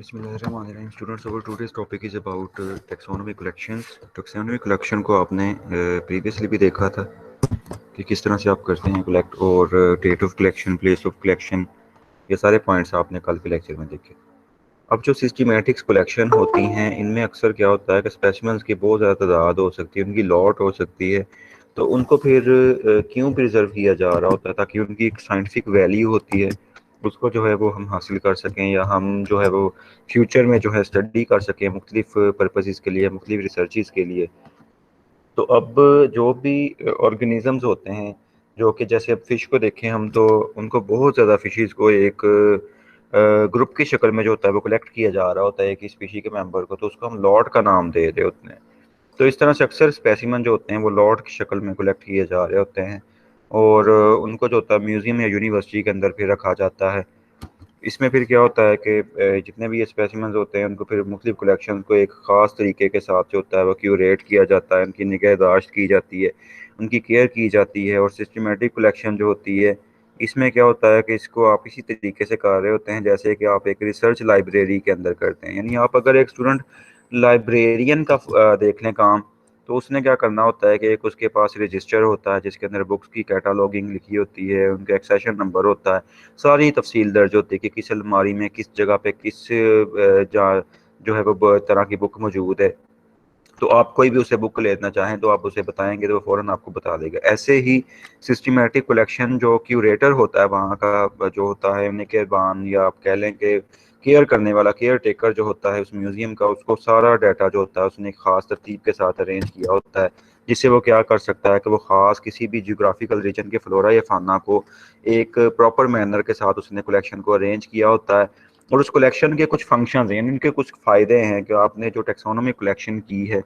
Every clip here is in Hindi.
Bismillahirrahmanirrahim. Students, our today's topic is about taxonomy collections. Taxonomy collection को आपने प्रीवियसली भी देखा था कि किस तरह से आप करते हैं कलेक्ट, और date of collection, place of collection, ये सारे पॉइंट्स आपने कल के लेक्चर में देखे। अब जो सिस्टमैटिक्स कलेक्शन होती हैं, इनमें अक्सर क्या होता है कि स्पेसिमेंस की बहुत ज़्यादा तादाद हो सकती है, उनकी लॉट हो सकती है, तो उनको फिर क्यों प्रिजर्व किया जा रहा होता है, ताकि उनकी एक साइंटिफिक वैल्यू होती है, उसको जो है वो हम हासिल कर सकें, या हम जो है वो फ्यूचर में जो है स्टडी कर सकें मुख्तलिफ पर्पसेस के लिए, मुख्तलिफ रिसर्चेस के लिए। तो अब जो भी ऑर्गेनिजम्स होते हैं, जो कि जैसे अब फिश को देखें हम, तो उनको बहुत ज़्यादा फिशेस को एक ग्रुप की शक्ल में जो होता है वो कलेक्ट किया जा रहा होता है एक स्पीशी के मेंबर को, तो उसको हम लॉट का नाम दे रहे होते हैं। तो इस तरह से अक्सर स्पेसिमन जो होते हैं वो लॉट की शक्ल में कलेक्ट किए जा रहे होते हैं, और उनको जो होता है म्यूजियम या यूनिवर्सिटी के अंदर फिर रखा जाता है। इसमें फिर क्या होता है कि जितने भी ये स्पेसिमेंस होते हैं उनको फिर मुख्तलिफ कलेक्शन को एक ख़ास तरीके के साथ जो होता है वो क्यूरेट किया जाता है, उनकी निगहदाश्त की जाती है, उनकी केयर की जाती है। और सिस्टमेटिक कलेक्शन जो होती है, इसमें क्या होता है कि इसको आप इसी तरीके से कर रहे होते हैं जैसे कि आप एक रिसर्च लाइब्रेरी के अंदर करते हैं। यानी आप अगर एक स्टूडेंट लाइब्रेरियन का देख लें काम, तो उसने क्या करना होता है कि एक उसके पास रजिस्टर होता है जिसके अंदर बुक्स की कैटालॉगिंग लिखी होती है, उनका एक्सेशन नंबर होता है, सारी तफसील दर्ज होती है कि किस अलमारी में किस जगह पे किस जो है वो तरह की बुक मौजूद है। तो आप कोई भी उसे बुक लेना चाहें तो आप उसे बताएंगे तो वो फ़ौरन आपको बता देगा। ऐसे ही सिस्टमेटिक कलेक्शन जो क्यूरेटर होता है वहाँ का, जो होता है निगहबान, या आप कह लें कि केयर करने वाला, केयर टेकर जो होता है उस म्यूज़ियम का, उसको सारा डाटा जो होता है उसने एक ख़ास तरतीब के साथ अरेंज किया होता है, जिससे वो क्या कर सकता है कि वो ख़ास किसी भी जियोग्राफिकल रीजन के फ्लोरा या फाना को एक प्रॉपर मैनर के साथ उसने कलेक्शन को अरेंज किया होता है। और उस कलेक्शन के कुछ फंक्शंस हैं, यानी उनके कुछ फ़ायदे हैं कि आपने जो टैक्सोनॉमी कलेक्शन की है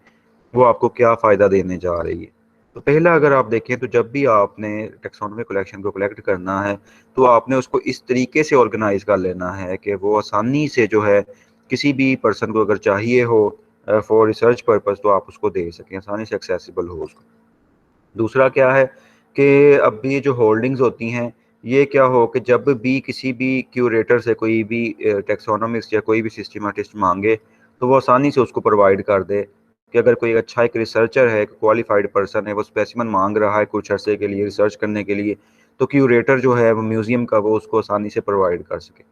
वो आपको क्या फ़ायदा देने जा रही है। तो पहला अगर आप देखें तो जब भी आपने टैक्सोनॉमी कलेक्शन को कलेक्ट करना है, तो आपने उसको इस तरीके से ऑर्गेनाइज़ कर लेना है कि वो आसानी से जो है किसी भी पर्सन को अगर चाहिए हो फॉर रिसर्च पर्पज़, तो आप उसको दे सकें, आसानी से एक्सेसिबल हो उसको। दूसरा क्या है कि अब ये जो होल्डिंग्स होती हैं, ये क्या हो कि जब भी किसी भी क्यूरेटर से कोई भी टैक्सोनॉमिस्ट या कोई भी सिस्टमैटिस्ट मांगे, तो वो आसानी से उसको प्रोवाइड कर दे कि अगर कोई अच्छा एक रिसर्चर है, एक क्वालिफाइड पर्सन है, वो स्पेसिमन मांग रहा है कुछ अरसे के लिए रिसर्च करने के लिए, तो क्यूरेटर जो है वो म्यूज़ियम का वो उसको आसानी से प्रोवाइड कर सके।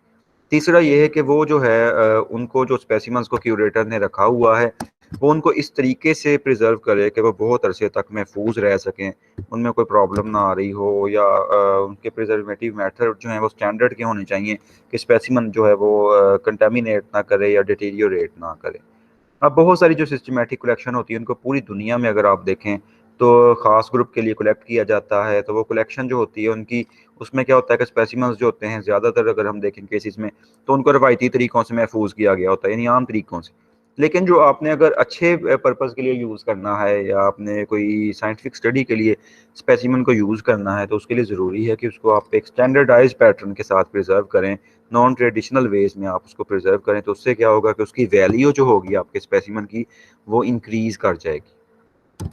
तीसरा ये है कि वो जो है उनको जो स्पेसिमेंस को क्यूरेटर ने रखा हुआ है, वो उनको इस तरीके से प्रिजर्व करे कि वो बहुत अरसे तक महफूज रह सकें, उनमें कोई प्रॉब्लम ना आ रही हो, या उनके प्रिजर्वेटिव मेथड जो हैं वो स्टैंडर्ड के होने चाहिए कि स्पेसिमन जो है वो कंटेमिनेट ना करे या डिटीरियोरेट ना करे। अब बहुत सारी जो सिस्टमैटिक कलेक्शन होती है उनको पूरी दुनिया में अगर आप देखें तो ख़ास ग्रुप के लिए कलेक्ट किया जाता है, तो वो कलेक्शन जो होती है उनकी, उसमें क्या होता है कि स्पेसिमेंस जो होते हैं ज़्यादातर अगर हम देखें केसेस में, तो उनको रवायती तरीक़ों से महफूज किया गया होता है, यानी आम तरीक़ों से। लेकिन जो आपने अगर अच्छे पर्पज़ के लिए यूज़ करना है, या आपने कोई साइंटिफिक स्टडी के लिए स्पेसिमेन को यूज़ करना है, तो उसके लिए ज़रूरी है कि उसको आप एक स्टैंडर्डाइज्ड पैटर्न के साथ प्रिजर्व करें, नॉन ट्रेडिशनल वेज में आप उसको प्रिजर्व करें। तो उससे क्या होगा कि उसकी वैल्यू जो होगी आपके स्पेसिमेन की, वो इंक्रीज कर जाएगी।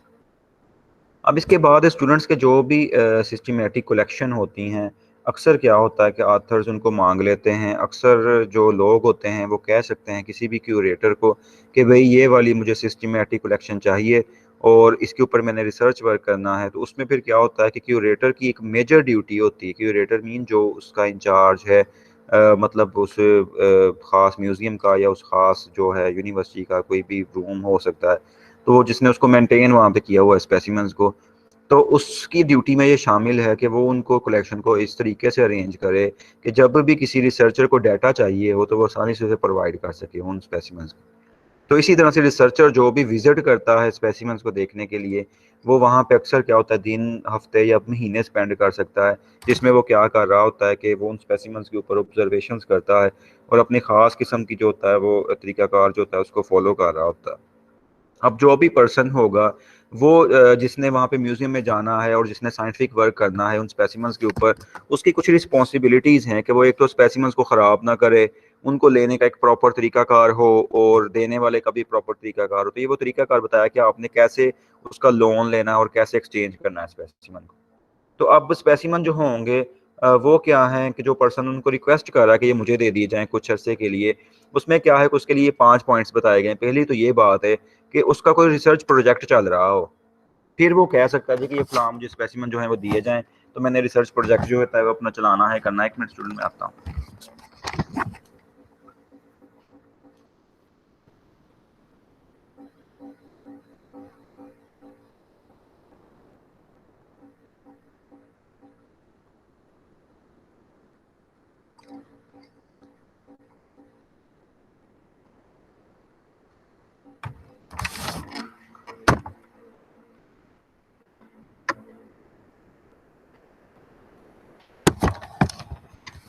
अब इसके बाद स्टूडेंट्स के जो भी सिस्टमेटिक कलेक्शन होती हैं, अक्सर क्या होता है कि ऑथर्स उनको मांग लेते हैं। अक्सर जो लोग होते हैं वो कह सकते हैं किसी भी क्यूरेटर को कि भाई ये वाली मुझे सिस्टमेटिक कलेक्शन चाहिए और इसके ऊपर मैंने रिसर्च वर्क करना है। तो उसमें फिर क्या होता है कि क्यूरेटर की एक मेजर ड्यूटी होती है, क्यूरेटर मीन जो उसका इंचार्ज है, मतलब उस ख़ास म्यूज़ियम का या उस ख़ास जो है यूनिवर्सिटी का कोई भी रूम हो सकता है, तो जिसने उसको मेंटेन वहाँ पे किया हुआ है स्पेसिमेंस को, तो उसकी ड्यूटी में ये शामिल है कि वो उनको कलेक्शन को इस तरीके से अरेंज करे कि जब भी किसी रिसर्चर को डाटा चाहिए हो तो वो आसानी से उसे प्रोवाइड कर सके उन स्पेसिमेंस को। तो इसी तरह से रिसर्चर जो भी विजिट करता है स्पेसिमेंस को देखने के लिए, वो वहाँ पे अक्सर क्या होता है दिन, हफ्ते या महीने स्पेंड कर सकता है, जिसमें वो क्या कर रहा होता है कि वो उन स्पेसिमेंस के ऊपर ऑब्जर्वेशंस करता है और अपनी ख़ास किस्म की जो होता है वो तरीकाकार जो होता है उसको फॉलो कर रहा होता है। अब जो भी पर्सन होगा वो जिसने वहाँ पे म्यूज़ियम में जाना है और जिसने साइंटिफिक वर्क करना है उन स्पेसिमेंस के ऊपर, उसकी कुछ रिस्पॉन्सिबिलिटीज़ हैं कि वो एक तो स्पेसिमेंस को ख़राब ना करे, उनको लेने का एक प्रॉपर तरीकाकार हो और देने वाले का भी प्रॉपर तरीकाकार हो। तो ये वो तरीकाकार बताया कि आपने कैसे उसका लोन लेना है और कैसे एक्सचेंज करना है स्पेसिमेन को। तो अब स्पेसिमेन जो होंगे वो क्या हैं कि जो पर्सन उनको रिक्वेस्ट कर रहा है कि ये मुझे दे दिए जाएँ कुछ अरसे के लिए, उसमें क्या है कि उसके लिए 5 पॉइंट्स बताए गए हैं। पहली तो ये बात है कि उसका कोई रिसर्च प्रोजेक्ट चल रहा हो। फिर वो कह सकता है जी कि ये फलाँ मुझे स्पेसिमेन जो है वो दिए जाएँ, तो मैंने रिसर्च प्रोजेक्ट जो होता है वो अपना चलाना है, करना है। 1 मिनट स्टूडेंट मैं आता हूँ।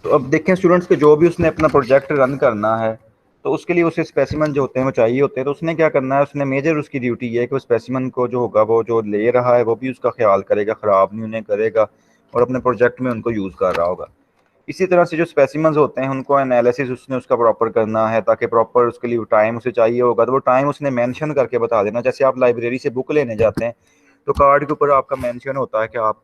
तो अब देखें स्टूडेंट्स के जो भी उसने अपना प्रोजेक्ट रन करना है, तो उसके लिए उसे स्पेसिमेन जो होते हैं वो चाहिए होते हैं। तो उसने क्या करना है, उसने मेजर उसकी ड्यूटी ये है कि वो स्पेसिमेन को जो होगा वो जो ले रहा है वो भी उसका ख्याल करेगा, ख़राब नहीं उन्हें करेगा और अपने प्रोजेक्ट में उनको यूज़ कर रहा होगा। इसी तरह से जो स्पेसिमेंस होते हैं उनको एनालिसिस उसने उसका प्रॉपर करना है, ताकि प्रॉपर उसके लिए टाइम उसे चाहिए होगा तो वो टाइम उसने मेंशन करके बता देना। जैसे आप लाइब्रेरी से बुक लेने जाते हैं तो कार्ड के ऊपर आपका मेंशन होता है कि आप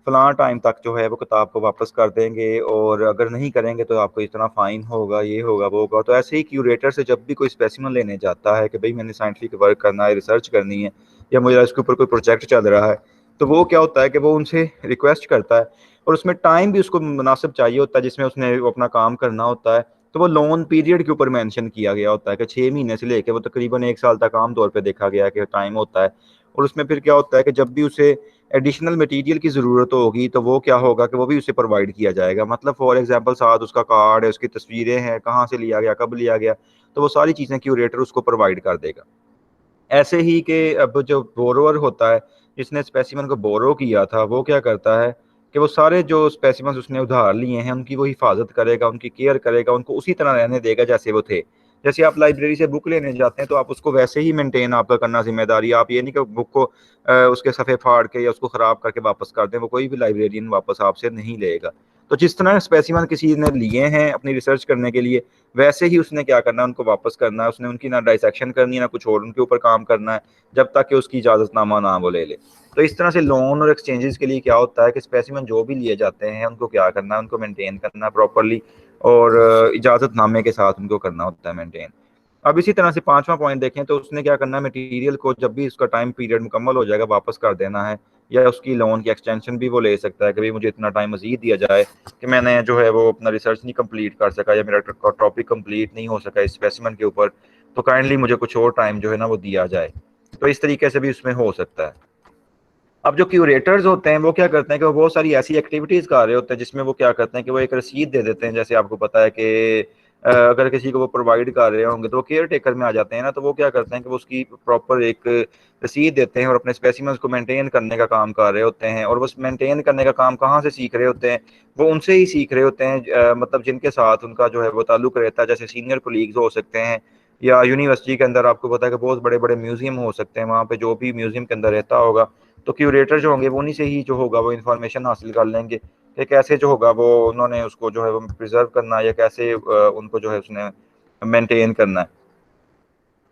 फलां टाइम तक जो है वो किताब को वापस कर देंगे और अगर नहीं करेंगे तो आपको इतना फ़ाइन होगा, ये होगा, वो होगा। तो ऐसे ही क्यूरेटर से जब भी कोई स्पेसिमेन लेने जाता है कि भई मैंने साइंटिफिक वर्क करना है, रिसर्च करनी है या मुझे इसके ऊपर कोई प्रोजेक्ट चल रहा है, तो वो क्या होता है कि वो उनसे रिक्वेस्ट करता है और उसमें टाइम भी उसको मुनासिब चाहिए होता है जिसमें उसने अपना काम करना होता है। तो वो लोन पीरियड के ऊपर मेंशन किया गया होता है कि 6 महीने से लेके वो तकरीबन 1 साल तक आम तौर पे देखा गया है कि टाइम होता है। और उसमें फिर क्या होता है कि जब भी उसे एडिशनल मटेरियल की ज़रूरत होगी तो वो क्या होगा कि वो भी उसे प्रोवाइड किया जाएगा। मतलब फॉर एग्ज़ाम्पल साथ उसका कार्ड है, उसकी तस्वीरें हैं, कहाँ से लिया गया, कब लिया गया, तो वो सारी चीज़ें क्यूरेटर उसको प्रोवाइड कर देगा। ऐसे ही कि अब जो बोरोवर होता है, जिसने स्पेसिमेन को बोरो किया था, वो क्या करता है कि वो सारे जो स्पेसिमेन्स उसने उधार लिए हैं, उनकी वो हिफ़ाज़त करेगा, उनकी केयर करेगा, उनको उसी तरह रहने देगा जैसे वो थे। जैसे आप लाइब्रेरी से बुक लेने जाते हैं, तो आप उसको वैसे ही मेंटेन आपका करना ज़िम्मेदारी है। आप ये नहीं कि बुक को उसके सफ़े फाड़ के या उसको ख़राब करके वापस कर दें, वो कोई भी लाइब्रेरियन वापस आपसे नहीं लेगा। तो जिस तरह स्पेसिमेन किसी ने लिए हैं अपनी रिसर्च करने के लिए, वैसे ही उसने क्या करना है उनको वापस करना है, उसने उनकी ना डाइसेक्शन करनी है, ना कुछ और उनके ऊपर काम करना है, जब तक कि उसकी इजाज़तनामा ना वो ले ले। तो इस तरह से लोन और एक्सचेंजेस के लिए क्या होता है कि स्पेसिमेन जो भी लिए जाते हैं, उनको क्या करना है, उनको मेंटेन करना है प्रॉपर्ली और इजाज़तनामे के साथ उनको करना होता है मेंटेन। अब इसी तरह से 5वां पॉइंट देखें तो उसने क्या करना है, मटीरियल को जब भी उसका टाइम पीरियड मुकम्मल हो जाएगा वापस कर देना है या उसकी लोन की एक्सटेंशन भी वो ले सकता है कि भई मुझे इतना टाइम मज़ीद दिया जाए कि मैंने जो है वो अपना रिसर्च नहीं कंप्लीट कर सका या मेरा टॉपिक कंप्लीट नहीं हो सका इस स्पेसिमेन के ऊपर, तो काइंडली मुझे कुछ और टाइम जो है ना वो दिया जाए। तो इस तरीके से भी उसमें हो सकता है। अब जो क्यूरेटर्स होते हैं वो क्या करते हैं कि वो बहुत सारी ऐसी एक्टिविटीज़ कर रहे होते हैं जिसमें वो क्या करते हैं कि वो एक रसीद दे देते हैं। जैसे आपको पता है कि अगर किसी को वो प्रोवाइड कर रहे होंगे तो वो केयर टेकर में आ जाते हैं ना, तो वो क्या करते हैं कि वो उसकी प्रॉपर एक रसीद देते हैं और अपने स्पेसिमेंस को मेंटेन करने का काम कर रहे होते हैं। और वो मेंटेन करने का काम कहाँ से सीख रहे होते हैं, वो उनसे ही सीख रहे होते हैं मतलब जिनके साथ उनका जो है वो ताल्लुक रहता है। जैसे सीनियर कोलीग्स हो सकते हैं या यूनिवर्सिटी के अंदर आपको पता है कि बहुत बड़े बड़े म्यूजियम हो सकते हैं, वहाँ पे जो भी म्यूजियम के अंदर रहता होगा तो क्यूरेटर जो होंगे वो उन्हीं से ही जो होगा वो इन्फॉर्मेशन हासिल कर लेंगे कि कैसे जो होगा वो उन्होंने उसको जो है वो प्रिजर्व करना है या कैसे उनको जो है उसने मेंटेन करना है।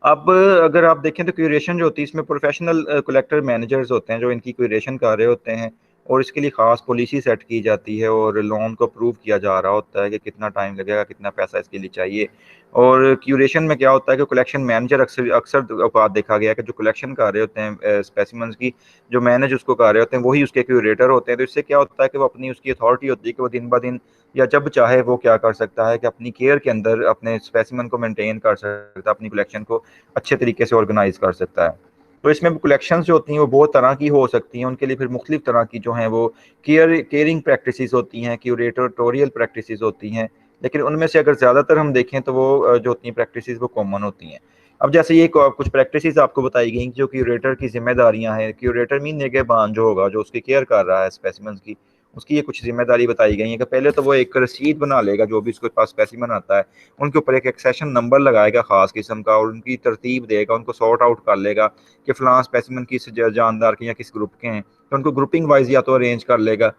अब अगर आप देखें तो क्यूरेशन जो होती है इसमें प्रोफेशनल कलेक्टर मैनेजर्स होते हैं जो इनकी क्यूरेशन कर रहे होते हैं और इसके लिए ख़ास पॉलिसी सेट की जाती है और लोन को अप्रूव किया जा रहा होता है कि कितना टाइम लगेगा, कितना पैसा इसके लिए चाहिए। और क्यूरेशन में क्या होता है कि कलेक्शन मैनेजर अक्सर अक्सर औक़ात देखा गया है कि जो कलेक्शन कर रहे होते हैं स्पेसिमेंस की, जो मैनेज उसको कर रहे होते हैं वही उसके क्यूरेटर होते हैं। तो इससे क्या होता है कि वो अपनी उसकी अथॉरिटी होती है कि वो दिन-ब-दिन या जब चाहे वो क्या कर सकता है कि अपनी केयर के अंदर अपने स्पेसिमेन को मेंटेन कर सकता है, अपनी कलेक्शन को अच्छे तरीके से ऑर्गेनाइज़ कर सकता है। तो इसमें कलेक्शंस जो होती हैं वो बहुत तरह की हो सकती हैं, उनके लिए फिर मुख्तलिफ तरह की जो हैं वो केयरिंग प्रैक्टिसेस होती हैं, क्यूरेटोरियल प्रैक्टिसेस होती हैं। लेकिन उनमें से अगर ज़्यादातर हम देखें तो वो जो होती हैं प्रैक्टिसेस वो कॉमन होती हैं। अब जैसे ये कुछ प्रैक्टिसेस आपको बताई गई जो क्यूरेटर की ज़िम्मेदारियाँ हैं, क्यूरेटर मीन निगहबान जो होगा, जो उसकी केयर कर रहा है स्पेसिमेंस की, उसकी ये कुछ ज़िम्मेदारी बताई गई है कि पहले तो वो एक रसीद बना लेगा जो भी उसके पास स्पेसिमेन आता है, उनके ऊपर एक एक्सेशन नंबर लगाएगा ख़ास किस्म का और उनकी तरतीब देगा, उनको सॉर्ट आउट कर लेगा कि फ़लाँ स्पेसिमेन किस जानदार के या किस ग्रुप के हैं। तो उनको ग्रुपिंग वाइज़ या तो अरेंज कर लेगा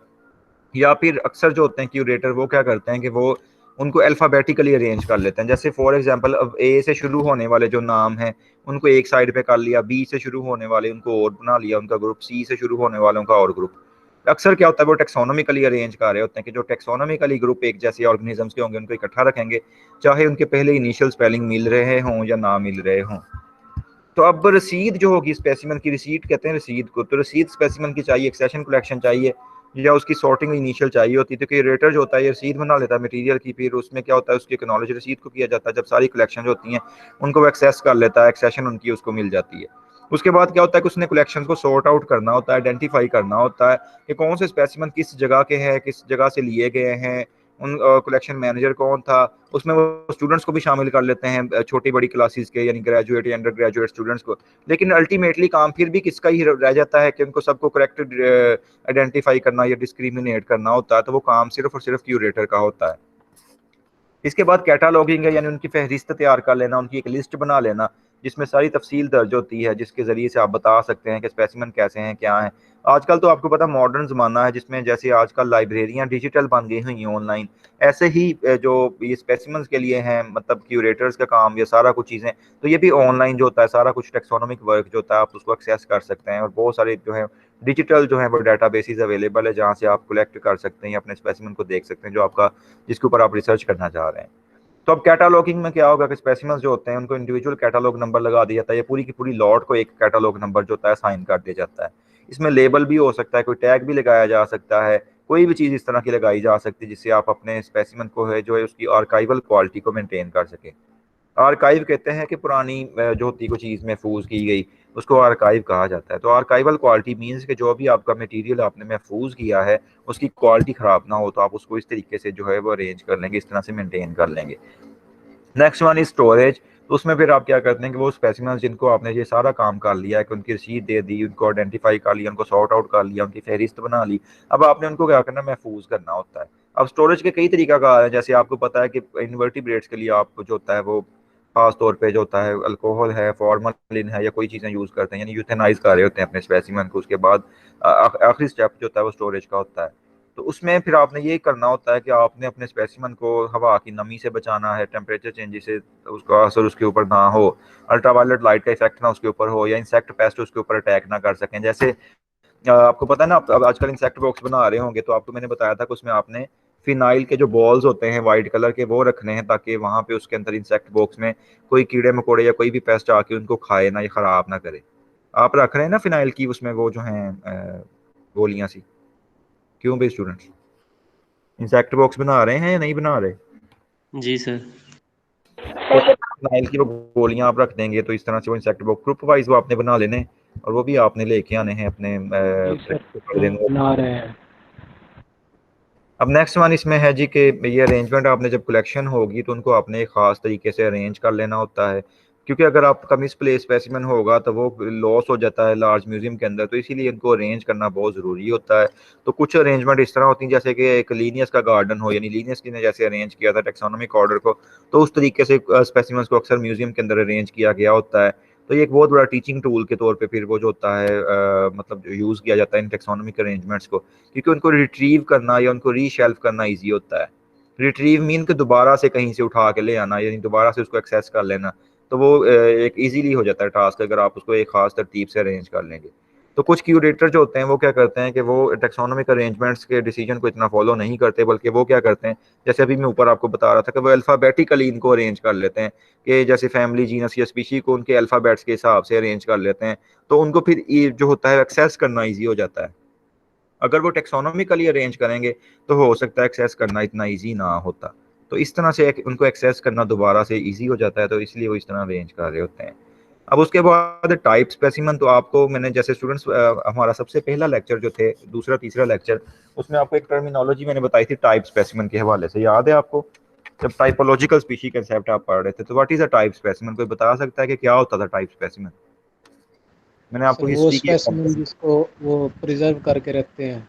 या फिर अक्सर जो होते हैं क्यूरेटर वो क्या करते हैं कि वो उनको अल्फ़ाबेटिकली अरेंज कर लेते हैं। जैसे फॉर एग्ज़ाम्पल अब ए से शुरू होने वाले जो नाम हैं, उनको एक साइड पे कर लिया, बी से शुरू होने वाले उनको और बना लिया उनका ग्रुप, सी से शुरू होने वालों का और ग्रुप। अक्सर क्या होता है वो टेक्सोनॉमिकली अरेंज कर रहे होते हैं कि जो टेक्सोनॉमिकली ग्रुप एक जैसे ऑर्गेनिजम्स के होंगे उनको इकट्ठा रखेंगे, चाहे उनके पहले इनिशियल स्पेलिंग मिल रहे हों या ना मिल रहे हों। तो अब रसीद जो होगी स्पेसिमन की, रिसीट कहते हैं रसीद को, तो रसीद स्पेसिमन की चाहिए, एक्सेशन कलेक्शन चाहिए या उसकी सॉर्टिंग इनिशियल चाहिए होती है। तो क्यूरेटर जो होता है ये रसीद बना लेता है मटेरियल की, फिर उसमें क्या होता है उसकी एक्नॉलेज रसीद को किया जाता है। जब सारी कलेक्शन जो होती हैं उनको वो एक्सेस कर लेता है, एक्सेशन उनकी उसको मिल जाती है। उसके बाद क्या होता है कि उसने कलेक्शन को सॉर्ट आउट करना होता है, आइडेंटिफाई करना होता है कि कौन से स्पेसिमन किस जगह के हैं, किस जगह से लिए गए हैं, उन कलेक्शन मैनेजर कौन था, उसमें वो स्टूडेंट्स को भी शामिल कर लेते हैं, छोटी बड़ी क्लासेस के यानी ग्रेजुएट या अंडर ग्रेजुएट स्टूडेंट्स को। लेकिन अल्टीमेटली काम फिर भी किसका ही रह जाता है कि उनको सबको करेक्ट आइडेंटिफाई करना या डिस्क्रिमिनेट करना होता है, तो वो काम सिर्फ और सिर्फ क्यूरेटर का होता है। इसके बाद कैटालॉगिंग है, यानी उनकी फहरिस्त तैयार कर लेना, उनकी एक लिस्ट बना लेना जिसमें सारी तफसील दर्ज होती है, जिसके ज़रिए से आप बता सकते हैं कि स्पेसिमन कैसे हैं, क्या हैं। आजकल तो आपको पता मॉडर्न ज़माना है जिसमें जैसे आजकल लाइब्रेरियाँ डिजिटल बन गई हुई हैं ऑनलाइन, ऐसे ही जो ये स्पेसिमन्स के लिए हैं मतलब क्यूरेटर्स का काम, ये सारा कुछ चीज़ें, तो ये भी ऑनलाइन जो होता है सारा कुछ टेक्सोनोमिक वर्क जो होता है आप उसको एक्सेस कर सकते हैं। और बहुत सारे जो है डिजिटल जो है वो डाटा बेसिस अवेलेबल है जहाँ से आप कलेक्ट कर सकते हैं, अपने स्पेसिमन को देख सकते हैं जो आपका, जिसके ऊपर आप रिसर्च करना चाह रहे हैं। तो अब कैटालॉगिंग में क्या होगा कि स्पेसिमन्स जो होते हैं उनको इंडिविजुअल कैटालॉग नंबर लगा दिया जाता है, या पूरी की पूरी लॉट को एक कैटालॉग नंबर जो होता है साइन कर दिया जाता है। इसमें लेबल भी हो सकता है, कोई टैग भी लगाया जा सकता है, कोई भी चीज़ इस तरह की लगाई जा सकती है जिससे आप अपने स्पेसिमन को है जो है उसकी आर्काइवल क्वालिटी को मेंटेन कर सकें। आर्काइव कहते हैं कि पुरानी जो होती है कोई चीज़ महफूज की गई, उसको आर्काइव कहा जाता है। तो आर्काइवल क्वालिटी मीन्स कि जो भी आपका मटेरियल आपने महफूज किया है उसकी क्वालिटी ख़राब ना हो, तो आप उसको इस तरीके से जो है वो अरेंज कर लेंगे, इस तरह से मेंटेन कर लेंगे। Next one is storage. तो उसमें फिर आप क्या करते हैं कि वो स्पेसिमेंस जिनको आपने ये सारा काम कर लिया है कि उनकी रसीद दे दी, उनको आइडेंटिफाई कर लिया, उनको सॉर्ट आउट कर लिया, उनकी फहरिस्त बना ली, अब आपने उनको क्या करना है, महफूज करना होता है। अब स्टोरेज के कई तरीका का है, जैसे आपको पता है कि इन्वर्टिब्रेट्स के लिए आपको जो होता है वो खास तौर पे जो होता है अल्कोहल है, फॉर्मलिन है, या कोई चीज़ें यूज़ करते हैं, यानी यूथेनाइज कर रहे होते हैं अपने स्पेसिमेन को। उसके बाद आखिरी स्टेप जो होता है वो स्टोरेज का होता है। तो उसमें फिर आपने ये करना होता है कि आपने अपने स्पेसिमन को हवा की नमी से बचाना है, टेम्परेचर चेंजेस से उसका असर उसके ऊपर ना हो, अल्ट्रावायलेट लाइट का इफेक्ट ना उसके ऊपर हो, या इंसेक्ट पेस्ट उसके ऊपर अटैक ना कर सकें। जैसे आपको पता है ना, आप अब आजकल इंसेक्ट बॉक्स बना रहे होंगे, तो आपको मैंने बताया था कि उसमें आपने फिनाइल के जो बॉल्स होते हैं वाइट कलर के वो रखने हैं, ताकि वहां पे उसके अंदर इंसेक्ट बॉक्स में कोई कीड़े मकोड़े या कोई भी पेस्ट आके उनको खाए ना, या खराब ना करे। आप रख रहे हैं ना फिनाइल की उसमें वो जो है गोलियां सी, क्यों भाई स्टूडेंट्स, इंसेक्ट बॉक्स बना रहे हैं या नहीं बना रहे? जी सर। तो फिनाइल की वो गोलियां आप रख देंगे तो इस तरह से वो इंसेक्ट बॉक्स ग्रुप वाइज वो आपने बना लेने, और वो भी आपने लेके आने हैं अपने जी सर, तो बना रहे हैं। अब नेक्स्ट वन इसमें है जी कि ये अरेंजमेंट आपने जब कलेक्शन होगी तो उनको आपने एक ख़ास तरीके से अरेंज कर लेना होता है, क्योंकि अगर आपका मिसप्लेस स्पेसिमेन होगा तो वो लॉस हो जाता है लार्ज म्यूजियम के अंदर, तो इसीलिए इनको अरेंज करना बहुत ज़रूरी होता है। तो कुछ अरेंजमेंट इस तरह होती हैं जैसे कि एक लीनियस का गार्डन हो, यानी लीनियस ने जैसे अरेंज किया था टेक्सोनोमिक ऑर्डर को, तो उस तरीके से स्पेसिमेंस को अक्सर म्यूजियम के अंदर अरेंज किया गया होता है। तो ये एक बहुत बड़ा टीचिंग टूल के तौर पे फिर वो जो होता है मतलब यूज़ किया जाता है इन टेक्सोनोमिक अरेंजमेंट्स को, क्योंकि उनको रिट्रीव करना या उनको रीशेल्फ करना ईजी होता है। रिट्रीव मीन कि दोबारा से कहीं से उठा के ले आना, यानी दोबारा से उसको एक्सेस कर लेना, तो वो एक ईजीली हो जाता है टास्क अगर आप उसको एक खास तरतीब से अरेंज कर लेंगे। तो कुछ क्यूरेटर जो होते हैं वो क्या करते हैं कि वो टेक्सोनोमिक अरेंजमेंट्स के डिसीजन को इतना फॉलो नहीं करते, बल्कि वो क्या करते हैं, जैसे अभी मैं ऊपर आपको बता रहा था कि वो अल्फ़ाबेटिकली इनको अरेंज कर लेते हैं, कि जैसे फैमिली, जीनस या स्पीशी को उनके अल्फ़ाबेट्स के हिसाब से अरेंज कर लेते हैं, तो उनको फिर जो होता है एक्सेस करना ईजी हो जाता है। अगर वो टेक्सोनॉमिकली अरेंज करेंगे तो हो सकता है एक्सेस करना इतना ईजी ना होता। तो इस तरह से उनको एक्सेस करना दोबारा से ईजी हो जाता है, तो इसलिए वो इस तरह अरेंज कर रहे होते हैं। अब उसके बाद टाइप स्पेसिमन, तो आपको मैंने जैसे स्टूडेंट्स हमारा सबसे पहला लेक्चर जो थे, दूसरा तीसरा लेक्चर, उसमें आपको एक टर्मिनोलॉजी मैंने बताई थी टाइप स्पेसिमन के हवाले से, याद है आपको? जब टाइपोलॉजिकल स्पीशी कंसेप्ट आप पढ़ रहे थे, तो what is a type specimen, कोई बता सकता है कि क्या होता था टाइप स्पेसिमन? मैंने आपको सर वो हिस्ट्री की स्पेसिमेन जिसको वो प्रिजर्व करके रखते हैं।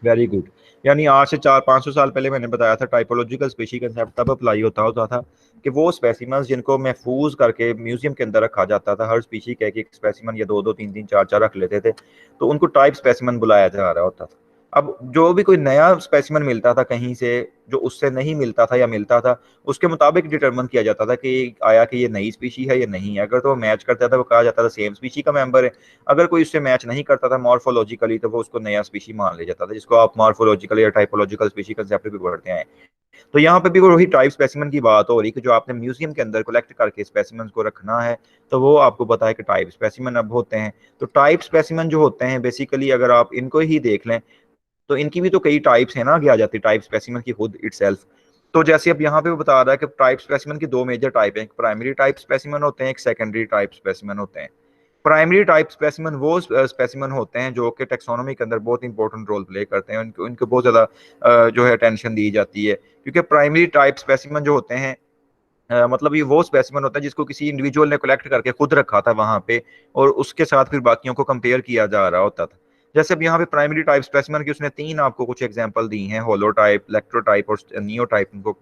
Very good. यानी आज से 400-500 साल पहले मैंने बताया था टाइपोलॉजिकल स्पीशी कंसेप्ट तब अप्लाई होता था कि वो स्पेसिमन्स जिनको महफूज करके म्यूजियम के अंदर रखा जाता था, हर स्पीशी का एक स्पेसिमन या दो दो तीन तीन चार चार रख लेते थे, तो उनको टाइप स्पेसिमन बुलाया जा रहा होता था। अब जो भी कोई नया स्पेसिमेन मिलता था कहीं से, जो उससे नहीं मिलता था या मिलता था, उसके मुताबिक डिटरमिन किया जाता था कि आया कि ये नई स्पीशी है या नहीं है। अगर तो वो मैच करता था वो कहा जाता था सेम स्पीशी का मेंबर है। अगर कोई उससे मैच नहीं करता था मॉर्फोलॉजिकली, तो वो उसको नया स्पीशी मान लिया जाता था, जिसको आप मॉर्फोलॉजिकल या टाइपोलॉजिकल स्पीशी कंसेप्ट भी पढ़ते हैं। तो यहाँ पे भी वही टाइप स्पेसिमेन की बात हो रही कि जो आपने म्यूजियम के अंदर कलेक्ट करके स्पेसिमेन को रखना है, तो वो आपको पता है कि टाइप स्पेसिमेन अब होते हैं। तो टाइप स्पेसिमेन जो होते हैं बेसिकली, अगर आप इनको ही देख लें तो इनकी भी तो कई टाइप्स हैं ना, आगे आ जाती है टाइप स्पेसिमेन की खुद इटसेल्फ। तो जैसे अब यहाँ पे वो बता रहा है कि टाइप स्पेसिमेन की दो मेजर टाइप हैं, एक प्राइमरी टाइप स्पेसिमेन होते हैं, एक सेकेंडरी टाइप स्पेसिमेन होते हैं। प्राइमरी टाइप स्पेसिमेन वो स्पेसिमेन होते हैं जो कि टेक्सोनोमी के अंदर बहुत इंपॉर्टेंट रोल प्ले करते हैं, उनको उनको बहुत ज़्यादा जो है अटेंशन दी जाती है, क्योंकि प्राइमरी टाइप स्पेसिमेन जो होते हैं मतलब ये वो स्पेसिमेन होता है जिसको किसी इंडिविजुअल ने कलेक्ट करके खुद रखा था वहां पे, और उसके साथ फिर बाकियों को कंपेयर किया जा रहा होता था। जैसे अब यहाँ पे प्राइमरी टाइप स्पेसिमेन की उसने तीन आपको कुछ एग्जांपल दी हैं, होलोटाइप, इलेक्ट्रोटाइप और नियोटाइप, उनको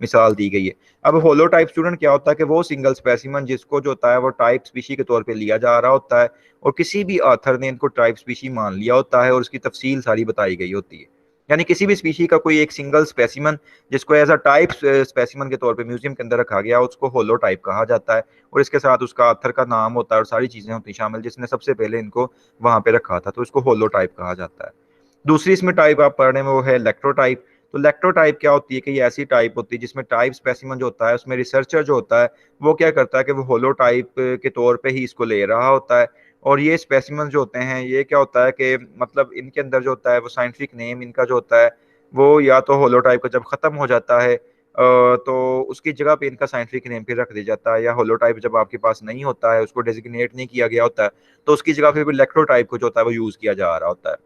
मिसाल दी गई है। अब होलोटाइप स्टूडेंट क्या होता है कि वो सिंगल स्पेसिमेन जिसको जो होता है वो टाइप स्पीशी के तौर पे लिया जा रहा होता है, और किसी भी ऑथर ने इनको टाइप स्पीशी मान लिया होता है और उसकी तफसील सारी बताई गई होती है। यानी किसी भी स्पीशी का कोई एक सिंगल स्पेसिमेन जिसको एज अ टाइप स्पेसिमेन के तौर पे म्यूजियम के अंदर रखा गया, उसको होलोटाइप कहा जाता है, और इसके साथ उसका ऑथर का नाम होता है और सारी चीजें होती हैं शामिल, जिसने सबसे पहले इनको वहां पे रखा था, तो इसको होलोटाइप कहा जाता है। दूसरी इसमें टाइप आप पढ़ने में वो है इलेक्ट्रोटाइप। तो इलेक्ट्रोटाइप क्या होती है कि ये ऐसी टाइप होती है जिसमें टाइप स्पेसिमेन जो होता है उसमें रिसर्चर जो होता है वो क्या करता है कि वो होलोटाइप के तौर पे ही इसको ले रहा होता है। और ये स्पेसिमेन जो होते हैं ये क्या होता है कि मतलब इनके अंदर जो होता है वो साइंटिफिक नेम इनका जो होता है वो या तो होलोटाइप का जब खत्म हो जाता है तो उसकी जगह पे इनका साइंटिफिक नेम फिर रख दिया जाता है, या होलोटाइप जब आपके पास नहीं होता है, उसको डेजिग्नेट नहीं किया गया होता है, तो उसकी जगह फिर इलेक्ट्रोटाइप को जो होता है वो यूज किया जा रहा होता है।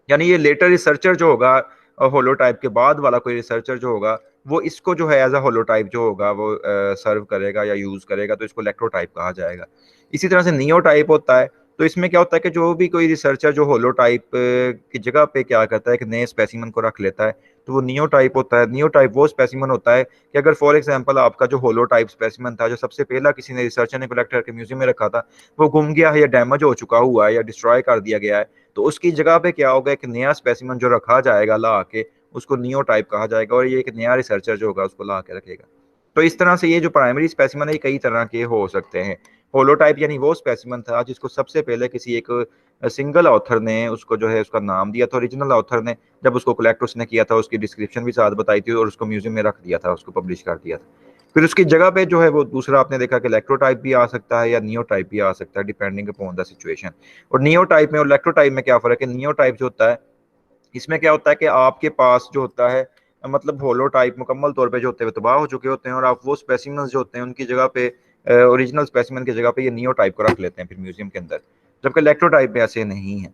यानी ये लेटर रिसर्चर जो होगा होलोटाइप के बाद वाला कोई रिसर्चर जो होगा वो इसको जो है एज अ होलोटाइप जो होगा वो सर्व करेगा या यूज करेगा, तो इसको इलेक्ट्रोटाइप कहा जाएगा। इसी तरह से नियोटाइप होता है। तो इसमें क्या होता है कि जो भी कोई रिसर्चर जो होलोटाइप की जगह पे क्या करता है कि नए स्पेसिमन को रख लेता है, तो वो नियोटाइप होता है। नियोटाइप वो स्पेसिमन होता है कि अगर फॉर एग्जांपल आपका जो होलोटाइप स्पेसिमन था जो सबसे पहला किसी ने रिसर्चर ने कलेक्ट करके म्यूजियम में रखा था, वो गुम गया है या डैमेज हो चुका हुआ है या डिस्ट्रॉय कर दिया गया है, तो उसकी जगह पे क्या होगा, एक नया स्पेसिमन जो रखा जाएगा ला के, उसको नियो टाइप कहा जाएगा, और ये एक नया रिसर्चर जो होगा उसको ला के रखेगा। तो इस तरह से ये जो प्राइमरी स्पेसिमन है ये कई तरह के हो सकते हैं। होलोटाइप यानी वो स्पेसिमन था जिसको सबसे पहले किसी एक सिंगल ऑथर ने उसको जो है उसका नाम दिया था, ओरिजिनल ऑथर ने जब उसको कलेक्ट उसने किया था उसकी डिस्क्रिप्शन भी साथ बताई थी और उसको म्यूजियम में रख दिया था, उसको पब्लिश कर दिया था। फिर उसकी जगह पे जो है वो दूसरा आपने देखा कि इलेक्ट्रोटाइप भी आ सकता है या नियो टाइप भी आ सकता है, डिपेंडिंग अपॉन द सिचुएशन। और नियो टाइप में और इलेक्ट्रो टाइप में क्या फर्क है? नियो टाइप जो होता है इसमें क्या होता है कि आपके पास जो होता है मतलब होलो टाइप मुकम्मल तौर पे जो होते हैं तबाह हो चुके होते हैं, और आप वो स्पेसिमन जो होते हैं उनकी जगह पे ओरिजिनल स्पेसिमन की जगह पे ये नियो टाइप को रख लेते हैं फिर म्यूजियम के अंदर, जबकि इलेक्ट्रो टाइप में ऐसे नहीं है।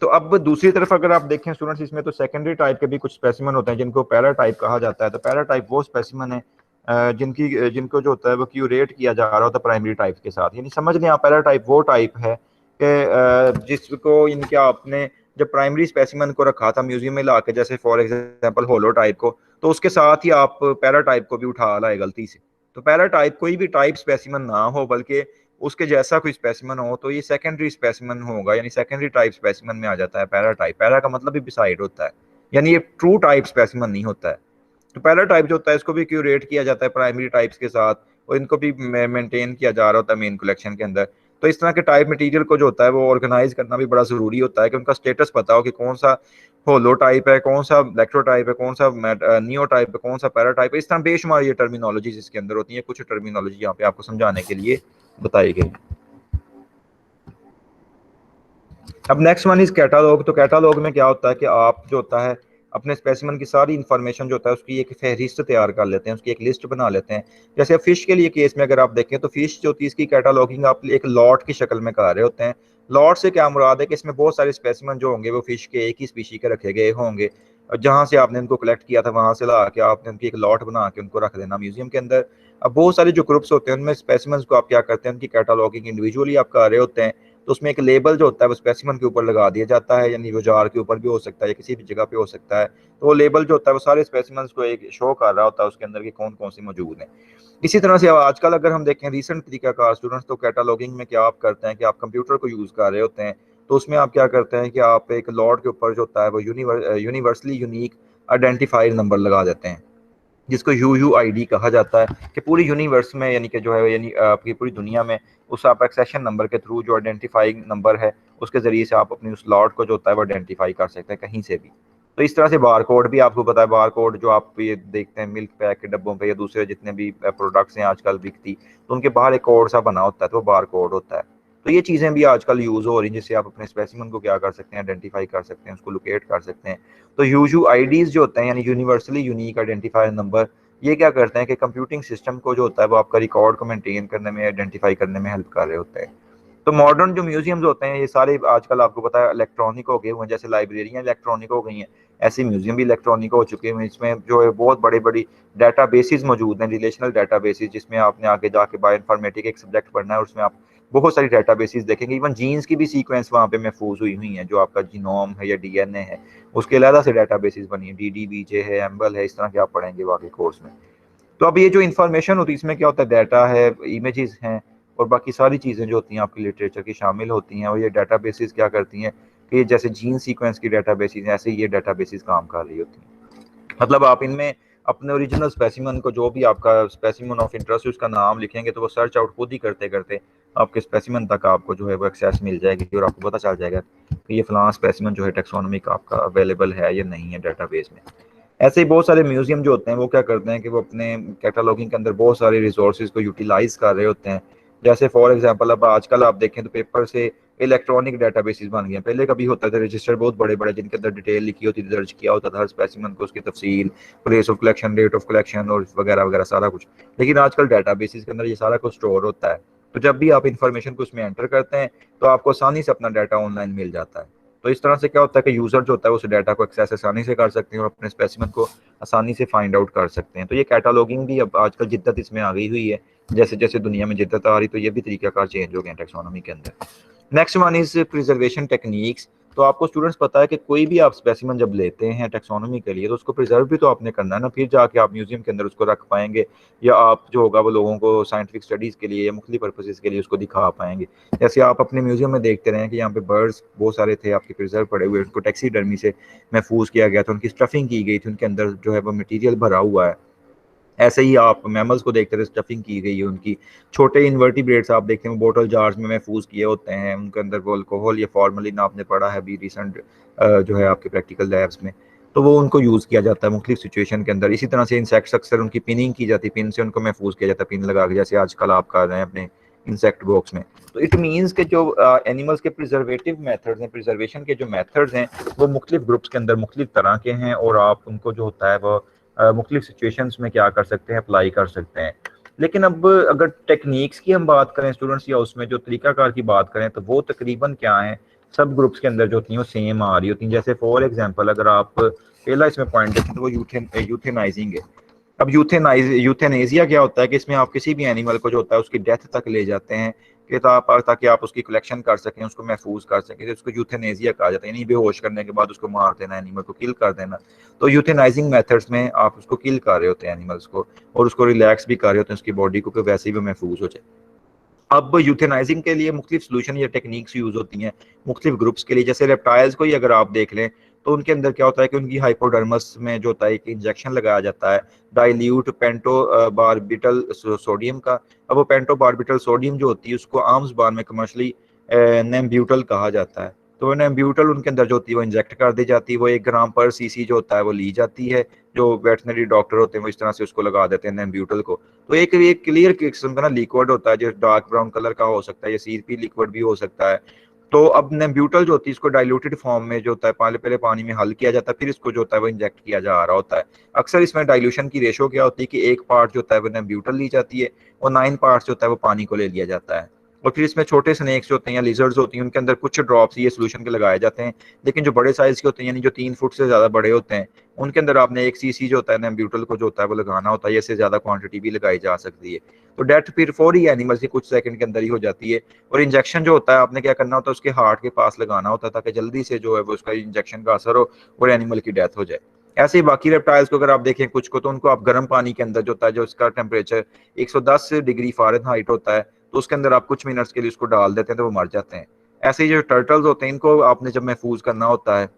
तो अब दूसरी तरफ अगर आप देखें स्टूडेंट्स, इसमें तो सेकेंडरी टाइप के भी कुछ स्पेसिमन होते हैं जिनको पैरा टाइप कहा जाता है। तो पैरा टाइप वो स्पेसिमन है जिनको जो होता है वो क्यूरेट किया जा रहा होता है प्राइमरी टाइप के साथ। यानी समझ लें आप पैरा टाइप वो टाइप है कि जिसको इनके आपने जब प्राइमरी स्पेसिमन को रखा था म्यूजियम में ला के, जैसे फॉर एग्जांपल होलो टाइप को, तो उसके साथ ही आप पैरा टाइप को भी उठा लाए गलती से। तो पैरा टाइप कोई भी टाइप स्पेसिमन ना हो बल्कि उसके जैसा कोई स्पेसिमन हो, तो ये सेकेंडरी स्पेसिमन होगा, यानी सेकेंडरी टाइप स्पेसिमन में आ जाता है पैरा टाइप। पैरा का मतलब भी बिसाइड होता है, यानी ये ट्रू टाइप स्पेसिमन नहीं होता है। तो पैरा टाइप जो होता है इसको भी क्यूरेट किया जाता है प्राइमरी टाइप्स के साथ, और इनको भी मेंटेन किया जा रहा होता है मेन कलेक्शन के अंदर। तो इस तरह के टाइप मटेरियल को जो होता है वो ऑर्गेनाइज करना भी बड़ा जरूरी होता है कि उनका स्टेटस पता हो कि कौन सा होलो टाइप है, कौन सा इलेक्ट्रो टाइप है, कौन सा नियो टाइप है, कौन सा पैरा टाइप है। इस तरह बेशुमार ये टर्मिनोलॉजीज इसके अंदर होती है, कुछ टर्मिनोलॉजी यहाँ पे आपको समझाने के लिए बताई गई। अब नेक्स्ट वन इज कैटालॉग। तो कैटालॉग में क्या होता है कि आप जो होता है अपने स्पेसिमन की सारी इंफॉर्मेशन जो होता है उसकी एक फहरिस्त तैयार कर लेते हैं, उसकी एक लिस्ट बना लेते हैं। जैसे फिश के लिए केस में अगर आप देखें तो फिश जो होती है इसकी कैटालॉगिंग आप एक लॉट की शक्ल में कर रहे होते हैं। लॉट से क्या मुराद है कि इसमें बहुत सारे स्पेसिमन जो होंगे वो फिश के एक ही स्पीशी के रखे गए होंगे, और जहाँ से आपने उनको कलेक्ट किया था वहां से ला के आपने उनकी एक लॉट बना के उनको रख देना म्यूजियम के अंदर। अब बहुत सारे जो ग्रुप्स होते हैं उनमें स्पेसिमन को आप क्या करते हैं, उनकी कैटालॉगिंग इंडिविजुअली आप कर रहे होते हैं। तो उसमें एक लेबल जो होता है वो स्पेसिमन के ऊपर लगा दिया जाता है, यानी वो जार के ऊपर भी हो सकता है या किसी भी जगह पे हो सकता है। तो वो लेबल जो होता है वो सारे स्पेसिमन को एक शो कर रहा होता है उसके अंदर कि कौन कौन से मौजूद हैं। इसी तरह से आजकल अगर हम देखें रीसेंट तरीका का स्टूडेंट्स, तो कैटालॉगिंग में क्या आप करते हैं कि आप कंप्यूटर को यूज कर रहे होते हैं। तो उसमें आप क्या करते हैं कि आप एक लॉट के ऊपर जो होता है वो यूनिवर्सली यूनिक आइडेंटिफायर नंबर लगा देते हैं, जिसको UUID कहा जाता है, कि पूरी यूनिवर्स में यानी कि जो है यानी आपकी पूरी दुनिया में उस आप एक्सेशन नंबर के थ्रू जो आइडेंटिफाइंग नंबर है उसके ज़रिए से आप अपनी उस लॉट को जो होता है वो आइडेंटिफाई कर सकते हैं कहीं से भी। तो इस तरह से बार कोड भी आपको पता है, बार कोड जो आप ये देखते हैं मिल्क पैक के डब्बों पे या दूसरे जितने भी प्रोडक्ट्स हैं आजकल बिकती, तो उनके बाहर एक कोड सा बना होता है, तो वो बार कोड होता है। तो ये चीज़ें भी आजकल यूज़ हो रही हैं, जिससे आप अपने स्पेसिमन को क्या कर सकते हैं, आइडेंटिफाई कर सकते हैं, उसको लोकेट कर सकते हैं। तो UUIDs जो होते हैं यानी यूनिवर्सली यूनिक आइडेंटिफायर नंबर, ये क्या करते हैं कि कंप्यूटिंग सिस्टम को जो होता है वो आपका रिकॉर्ड को मेंटेन करने में, आइडेंटिफाई करने में हेल्प कर रहे होते हैं। तो मॉडर्न जो म्यूजियम्स होते हैं ये सारे आजकल आपको पता है इलेक्ट्रॉनिक हो गए हुए हैं, जैसे लाइब्रेरियां इलेक्ट्रॉनिक हो गई हैं, ऐसे म्यूजियम भी इलेक्ट्रॉनिक हो चुके हैं। इसमें जो है बहुत बड़ी बड़ी डाटा बेसिस मौजूद हैं, रिलेशनल डाटा बेसिस, जिसमें आपने आगे जाके बायो इन्फॉर्मेटिक एक सब्जेक्ट पढ़ना है, उसमें आप बहुत सारी डाटा बेसिस देखेंगे। इवन जीन्स की भी सीक्वेंस वहाँ पे महफूज हुई हैं, जो आपका जीनोम है या DNA है, उसके अलग से डाटा बेसिस बनी है, DDBJ है, एम्बल है, इस तरह के आप पढ़ेंगे आगे कोर्स में। तो अब ये जो इन्फॉर्मेशन होती है इसमें क्या होता है, डाटा है, इमेजेस हैं, और बाकी सारी चीज़ें जो होती हैं आपकी लिटरेचर की शामिल होती हैं, और ये डाटा बेसिस क्या करती हैं कि जैसे जीन सीक्वेंस की डाटा बेसिस हैं, ऐसे ये डाटा बेसिस काम कर रही होती हैं। मतलब आप इनमें अपने ओरिजिनल स्पेसिमन को, जो भी आपका स्पेसिमन ऑफ इंटरेस्ट है, उसका नाम लिखेंगे तो वो सर्च आउट खुद ही करते करते आपके स्पेसिमन तक आपको जो है वो एक्सेस मिल जाएगी, और आपको पता चल जाएगा कि ये फलां स्पेसिमन जो है टेक्सोनोमिक आपका अवेलेबल है या नहीं है डाटाबेस में। ऐसे ही बहुत सारे म्यूजियम जो होते हैं वो क्या करते हैं कि वो अपने कैटलॉगिंग के अंदर बहुत सारे रिसोर्सेज को यूटिलाइज कर रहे होते हैं। जैसे फॉर एग्जांपल अब आजकल आप देखें तो पेपर से इलेक्ट्रॉनिक डाटाबेसेस बन गए हैं। पहले कभी होता था रजिस्टर बहुत बड़े बड़े जिनके अंदर डिटेल लिखी होती थी, दर्ज किया होता था हर स्पेसिमन को, उसकी तफसील, place of collection, date of collection और वगैरह वगैरह सारा कुछ। लेकिन आजकल डाटाबेसेस के अंदर ये सारा कुछ स्टोर होता है। तो जब भी आप इंफॉर्मेशन को उसमें एंटर करते हैं तो आपको आसानी से अपना डाटा ऑनलाइन मिल जाता है। तो इस तरह से क्या होता है कि यूजर जो होता है उस डाटा को एक्सेस आसानी से कर सकते हैं और अपने स्पेसिमन को आसानी से फाइंड आउट कर सकते हैं। तो ये कैटलॉगिंग भी अब आजकल जिद्दत इसमें आ गई हुई है। जैसे जैसे दुनिया में जिद्दत आ रही तो ये भी तरीकाकार चेंज हो गए हैं टैक्सोनॉमी के अंदर। Next one is preservation techniques. तो आपको स्टूडेंट्स पता है कि कोई भी आप स्पेसिमन जब लेते हैं टैक्सोनॉमी के लिए तो उसको प्रिजर्व भी तो आपने करना है ना, फिर जाके आप म्यूजियम के अंदर उसको रख पाएंगे, या आप जो होगा वो लोगों को साइंटिफिक स्टडीज के लिए या मुख्तलिफ पर्पसेस के लिए उसको दिखा पाएंगे। जैसे आप अपने म्यूजियम में देखते रहे कि यहाँ पे बर्ड्स बहुत सारे थे आपके प्रिजर्व पड़े हुए, उनको टैक्सीडर्मी से महफूज किया गया था, उनकी स्टफिंग की गई थी, उनके अंदर जो है वो मटीरियल भरा हुआ है। ऐसे ही आप मैमल्स को देखते थे, स्टफिंग की गई है उनकी। छोटे इन्वर्टिब्रेट्स आप देखते हैं बोटल जार्स में महफूज किए होते हैं, उनके अंदर वो अल्कोहल या फॉर्मलिन आपने पढ़ा है अभी रिसेंट जो है आपके प्रैक्टिकल लैब्स में, तो वो उनको यूज़ किया जाता है मुख्तलिफ सिचुएशन के अंदर। इसी तरह से इंसेक्ट्स अक्सर उनकी पिनिंग की जाती है, पिन से उनको महफूज किया जाता है, पिन लगा के, जैसे आजकल आप कर रहे हैं अपने इंसेक्ट बॉक्स में। तो इट मीन्स के जो एनिमल्स के प्रिजर्वेटिव मेथड्स हैं, प्रिजर्वेशन के जो मेथड्स हैं वो मुख्तलिफ ग्रुप्स के अंदर मुख्तलिफ तरह के हैं, और आप उनको जो होता है वो मुख्तलिफ सिचुएशंस में क्या कर सकते हैं, अप्लाई कर सकते हैं। लेकिन अब अगर टेक्निक्स की हम बात करें स्टूडेंट्स, या उसमें जो तरीकाकार की बात करें, तो वो तकरीबन क्या है, सब ग्रुप्स के अंदर जो होती हैं वो सेम आ रही होती हैं। जैसे फॉर एग्जांपल अगर आप पहला इसमें पॉइंट देखें तो वो यूथेनाइजिंग है। अब यूथेनेजिया क्या होता है कि इसमें आप किसी भी एनिमल को जो होता है उसकी डेथ तक ले जाते हैं कि ताकि आप उसकी कलेक्शन कर सकें, उसको महफूज कर सकें, तो उसको यूथेनेजिया कहा जाता है, यानी बेहोश करने के बाद उसको मार देना, एनिमल को किल कर देना। तो यूथेनाइजिंग मेथड्स में आप उसको किल कर रहे होते हैं एनिमल्स को, और उसको रिलैक्स भी कर रहे होते हैं उसकी बॉडी को, कि वैसे ही वो महफूज हो जाए। अब यूथेनाइजिंग के लिए मुख्तलिफ सोल्यूशन या टेक्निक्स यूज होती हैं मुख्तलिफ ग्रुप्स के लिए। जैसे रेप्टाइल्स को ही अगर आप देख लें तो उनके अंदर क्या होता है कि उनकी हाइपोडर्मस में जो होता है एक इंजेक्शन लगाया जाता है डाइल्यूट पेंटो बारबिटल सोडियम का। अब वो पेंटो बारबिटल सोडियम जो होती है उसको आम जुबान में कमर्शली नेम्ब्यूटल कहा जाता है। तो वो नेम्ब्यूटल उनके अंदर जो होती है वो इंजेक्ट कर दी जाती है, वो 1 ग्राम पर सीसी जो होता है वो ली जाती है। जो वेटनरी डॉक्टर होते हैं वो इस तरह से उसको लगा देते हैं नेम्ब्यूटल को। तो एक क्लियर किस्म का ना लिक्विड होता है जो डार्क ब्राउन कलर का हो सकता है, या सीपी लिक्विड भी हो सकता है। तो अब नेम्ब्यूटल जो होती है इसको डाइल्यूटेड फॉर्म में जो होता है पहले पहले पानी में हल किया जाता है, फिर इसको जो होता है वो इंजेक्ट किया जा रहा होता है। अक्सर इसमें डाइल्यूशन की रेशो क्या होती है कि 1 पार्ट जो होता है वो नेम्ब्यूटल ली जाती है, और 9 पार्ट जो होता है वो पानी को ले लिया जाता है। और फिर इसमें छोटे स्नेक्स होते हैं या लिजर्ड्स होती हैं, उनके अंदर कुछ ड्रॉप्स ये सोल्यूशन के लगाए जाते हैं। लेकिन जो बड़े साइज के होते हैं यानी जो 3 फुट से ज्यादा बड़े होते हैं, उनके अंदर आपने 1 सीसी जो होता है नेम्ब्यूटल को जो होता है वो लगाना होता है, इससे ज्यादा क्वांटिटी भी लगाई जा सकती है। तो डेथ फिर फौरी एनिमल से कुछ सेकंड के अंदर ही हो जाती है। और इंजेक्शन जो होता है आपने क्या करना होता है, उसके हार्ट के पास लगाना होता है ताकि जल्दी से जो है वो उसका इंजेक्शन का असर हो और एनिमल की डेथ हो जाए। ऐसे ही बाकी रेप्टाइल्स को अगर आप देखें कुछ को, तो उनको आप गर्म पानी के अंदर जो होता है, जो इसका टेम्परेचर 110 डिग्री फ़ारेनहाइट होता है, तो उसके अंदर आप कुछ मिनट्स के लिए उसको डाल देते हैं तो वो मर जाते हैं। ऐसे ही जो टर्टल्स होते हैं इनको आपने जब महफूज करना होता है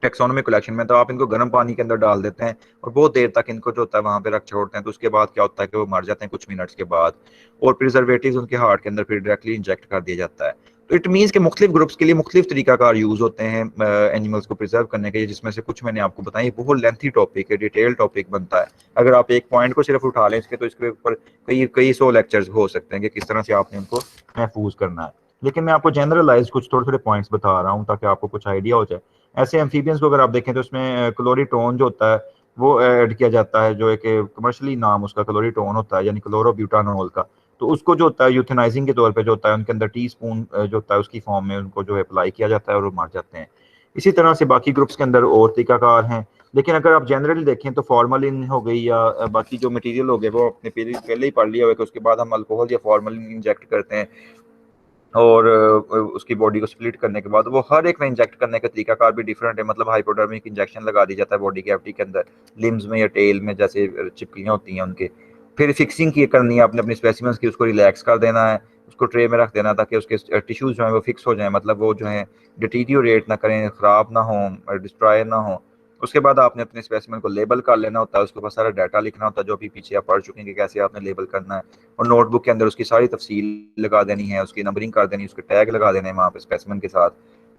टेक्सोनोमिक कलेक्शन में, तो आप इनको गर्म पानी के अंदर डाल देते हैं और बहुत देर तक इनको जो होता है वहां पे रख छोड़ते हैं। तो उसके बाद क्या होता है कि वो मर जाते हैं कुछ मिनट्स के बाद, और प्रिजर्वेटिव उनके हार्ट के अंदर फिर डायरेक्टली इंजेक्ट कर दिया जाता है। तो इट मीन्स के मुख्तलिफ ग्रुप्स के लिए मुख्तलिफ तरीकाकार यूज होते हैं एनिमल्स को प्रिजर्व करने के, जिसमें से कुछ मैंने आपको बताया। बहुत लेंथी टॉपिक है, डिटेल टॉपिक बनता है। अगर आप एक पॉइंट को सिर्फ उठा लें इसके, तो इसके ऊपर कई कई सौ लेक्चर्स हो सकते हैं कि किस तरह से आपने उनको महफूज करना है। लेकिन मैं आपको जनरलाइज कुछ थोड़े थोड़े पॉइंट्स बता रहा हूँ ताकि आपको कुछ आइडिया हो जाए। ऐसे एम्फीबियंस को अगर आप देखें तो उसमें क्लोरीटोन जो होता है वो ऐड किया जाता है, जो एक कमर्शियली नाम उसका क्लोरीटोन होता है, यानी क्लोरोब्यूटानोल का। तो उसको जो होता है यूथेनाइजिंग के तौर पे जो होता है उनके अंदर टी स्पून जो होता है उसकी फॉर्म में उनको जो है अप्लाई किया जाता है और वो मर जाते हैं। इसी तरह से बाकी ग्रुप्स के अंदर और तरीकाकार हैं। लेकिन अगर आप जनरली देखें तो फॉर्मलिन हो गई या बाकी जो मटेरियल हो गए वो आपने पहले ही पढ़ लिया हुआ कि उसके बाद हम अल्कोहल या फॉर्मलिन इंजेक्ट करते हैं, और उसकी बॉडी को स्प्लिट करने के बाद वो हर एक में इंजेक्ट करने का तरीकाकार भी डिफरेंट है। मतलब हाइपोडर्मिक इंजेक्शन लगा दी जाता है बॉडी कैविटी के अंदर, लिम्स में या टेल में जैसे चिपकलियाँ होती हैं उनके। फिर फिक्सिंग की करनी है आपने अपने स्पेसिमेंस की, उसको रिलैक्स कर देना है, उसको ट्रे में रख देना ताकि उसके टिश्यूज जो है वो फिक्स हो जाए, मतलब वो जो है डिटीरियोरेट ना करें, ख़राब ना हो, डिस्ट्रॉय ना हो। उसके बाद आपने अपने स्पेसिमेन को लेबल कर लेना होता है, उसके ऊपर सारा डाटा लिखना होता है जो भी पीछे आप पढ़ चुके हैं कि कैसे आपने लेबल करना है, और नोटबुक के अंदर उसकी सारी तफसील लगा देनी है, उसकी नंबरिंग कर देनी है, उसके टैग लगा देने हैं वहाँ पे स्पेसिमेन के साथ।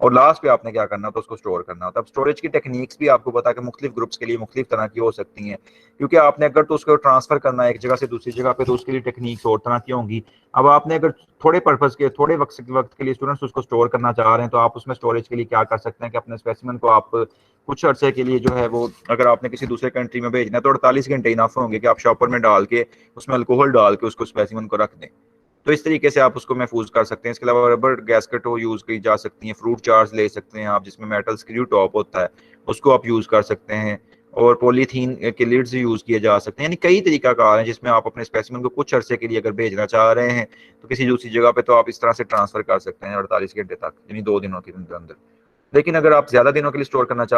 और लास्ट पे आपने क्या करना होता है, उसको स्टोर करना होता है। अब स्टोरेज की टेक्निक्स भी आपको पता है कि मुख्तलिफ ग्रुप्स के लिए मुख्तलिफ तरह की हो सकती हैं, क्योंकि आपने अगर तो उसको ट्रांसफर करना है एक जगह से दूसरी जगह पे, तो उसके लिए टेक्निक्स और तरह की होंगी। अब आपने अगर थोड़े पर्पज के थोड़े वक्त के लिए स्टूडेंट्स उसको स्टोर करना चाह रहे हैं, तो आप उसमें स्टोरेज के लिए क्या कर सकते हैं कि अपने स्पेसिमेन को आप कुछ अर्से के लिए जो है वो, अगर आपने किसी दूसरे कंट्री में भेजना है तो 48 घंटे इनफ होंगे कि आप शॉपर में डाल के उसमें अल्कोहल डाल के उसको स्पेसिमेन को रख दें। तो इस तरीके से आप उसको महफूज कर सकते हैं। इसके अलावा रबर गैस्केट यूज की जा सकती हैं, फ्रूट जार्स ले सकते हैं आप जिसमें मेटल स्क्रू टॉप होता है, उसको आप यूज कर सकते हैं, और पॉलीथीन के लिड्स यूज किए जा सकते हैं। यानी कई तरीका कार हैं जिसमें आप अपने स्पेसिमेन को कुछ अरसे के लिए अगर भेजना चाह रहे हैं तो किसी दूसरी जगह पे, तो आप इस तरह से ट्रांसफर कर सकते हैं 48 घंटे तक, यानी 2 दिनों के अंदर अंदर। लेकिन अगर आप ज्यादा दिनों के लिए स्टोर करना चाह रहे हैं